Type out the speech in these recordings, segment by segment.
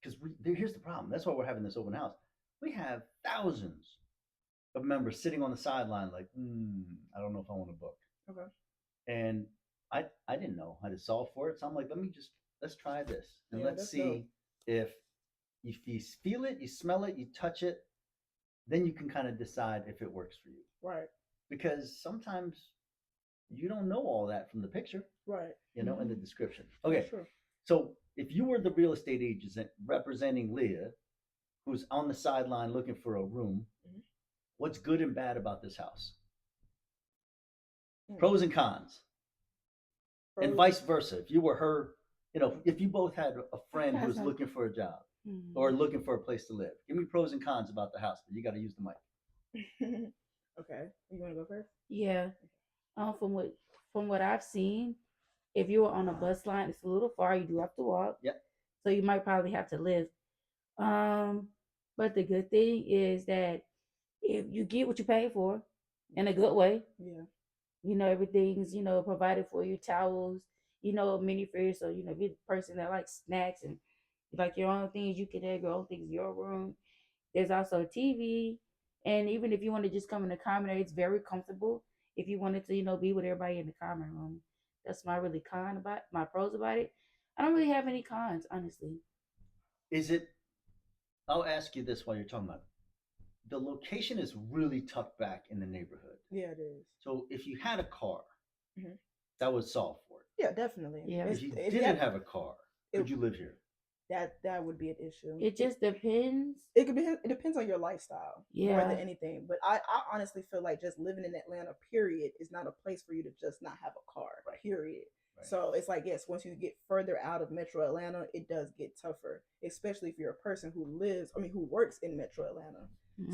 because here's the problem. That's why we're having this open house. We have thousands of members sitting on the sideline, like, I don't know if I want to book. Okay. And I didn't know how to solve for it, so I'm like, let's try this and let's see dope. if you feel it, you smell it, you touch it, then you can kind of decide if it works for you. Right. Because sometimes you don't know all that from the picture, right? In the description. Okay, Sure. so if you were the real estate agent representing Leah, who's on the sideline looking for a room, what's good and bad about this house? Pros and cons. And vice versa. If you were her, if you both had a friend who's looking for a job or looking for a place to live, give me pros and cons about the house, but you got to use the mic. Okay. You want to go first? Yeah. From what I've seen, if you were on a bus line, it's a little far. You do have to walk. Yep. So you might probably have to live. But the good thing is that if you get what you pay for in a good way, everything's, provided for you, towels, mini fridge. So, if you're the person that likes snacks and like your own things, you can have your own things in your room. There's also a TV. And even if you want to just come in the common area, it's very comfortable. If you wanted to, be with everybody in the common room. That's my pros about it. I don't really have any cons, honestly. I'll ask you this while you're talking about it. The location is really tucked back in the neighborhood. Yeah, it is. So if you had a car, that would solve for it. Yeah, definitely. Yeah. If you didn't have a car, could you live here? That would be an issue. It just depends. It depends on your lifestyle more Yeah. than anything. But I honestly feel like just living in Atlanta, period, is not a place for you to just not have a car. Right. Period. Right. So it's like, yes, once you get further out of Metro Atlanta, it does get tougher, especially if you're a person who works in Metro Atlanta.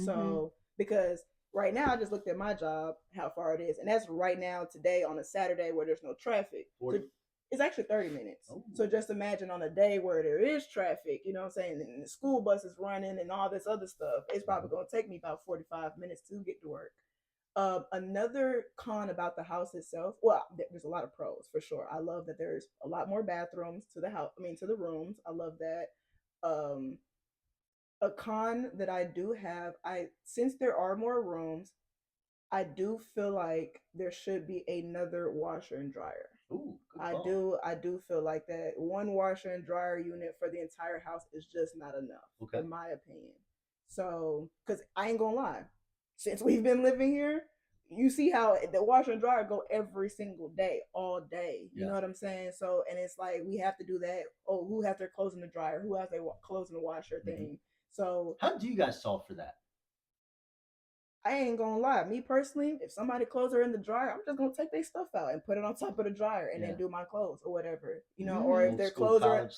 So because right now I just looked at my job, how far it is, and that's right now today on a Saturday where there's no traffic. 40? So it's actually 30 minutes. Oh. So just imagine on a day where there is traffic, you know what I'm saying, and the school bus is running and all this other stuff, it's probably going to take me about 45 minutes to get to work. Another con about the house itself, well, there's a lot of pros for sure. I love that there's a lot more bathrooms to the house. To the rooms. I love that. A con that I do have, since there are more rooms, I do feel like there should be another washer and dryer. Ooh, good I call. I do feel like that one washer and dryer unit for the entire house is just not enough, in my opinion. So, because I ain't gonna lie, since we've been living here, you see how the washer and dryer go every single day, all day. You know what I'm saying? So, and it's like we have to do that. Oh, who has their clothes in the dryer? Who has their clothes in the washer thing? So, how do you guys solve for that? I ain't gonna lie. Me personally, if somebody clothes are in the dryer, I'm just gonna take their stuff out and put it on top of the dryer and then do my clothes or whatever, or if their clothes are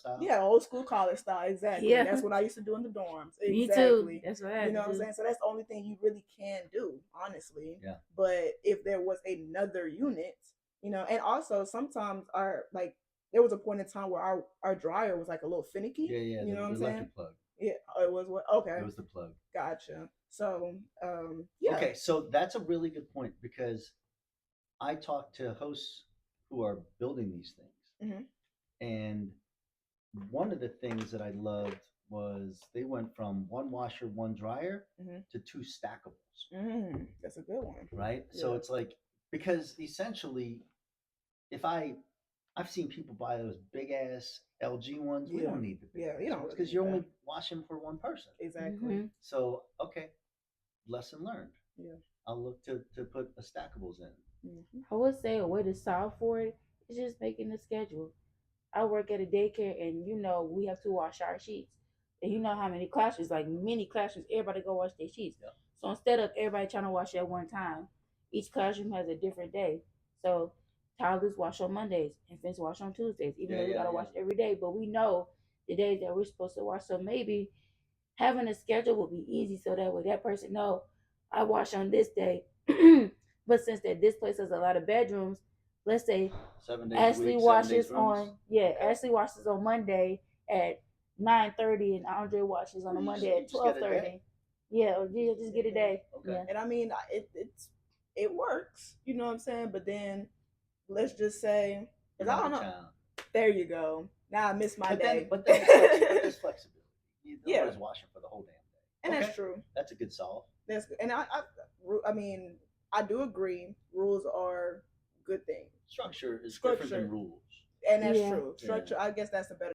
old school college style, exactly. Yeah. That's what I used to do in the dorms. Exactly. Me too. That's what I you know what I'm saying. So that's the only thing you really can do, honestly. Yeah. But if there was another unit, and also sometimes there was a point in time where our dryer was like a little finicky. Yeah. You know what I'm saying? Plug. Yeah, it was what? Okay. It was the plug. Gotcha. So, yeah. Okay, so that's a really good point because I talk to hosts who are building these things. And one of the things that I loved was they went from one washer, one dryer to two stackables. That's a good one. Right? Yeah. So it's like, because essentially, I've seen people buy those big ass LG ones. We don't need the big ones because you're only washing for one person. Exactly. So, okay, lesson learned. Yeah. I'll look to put a stackables in. I would say a way to solve for it is just making a schedule. I work at a daycare and we have to wash our sheets. And you know how many classrooms, like many classrooms, everybody go wash their sheets. Yeah. So instead of everybody trying to wash at one time, each classroom has a different day. So toddlers wash on Mondays, infants wash on Tuesdays, even though we gotta wash every day. But we know the days that we're supposed to wash. So maybe having a schedule would be easy, so that way that person know I wash on this day. But since this place has a lot of bedrooms, let's say 7 days Ashley a week, washes 7 days Ashley washes on Monday at 9:30, and Andre washes on a Monday at 12:30. Yeah, or just get a day. Okay. Yeah. And it works. You know what I'm saying? But then let's just say, because I don't know. There you go. Now I miss my day. But there's flexibility. And that's true. That's a good solve. That's good. And I mean, I do agree. Rules are good things. Structure is different than rules. And that's true. Structure, I guess that's a better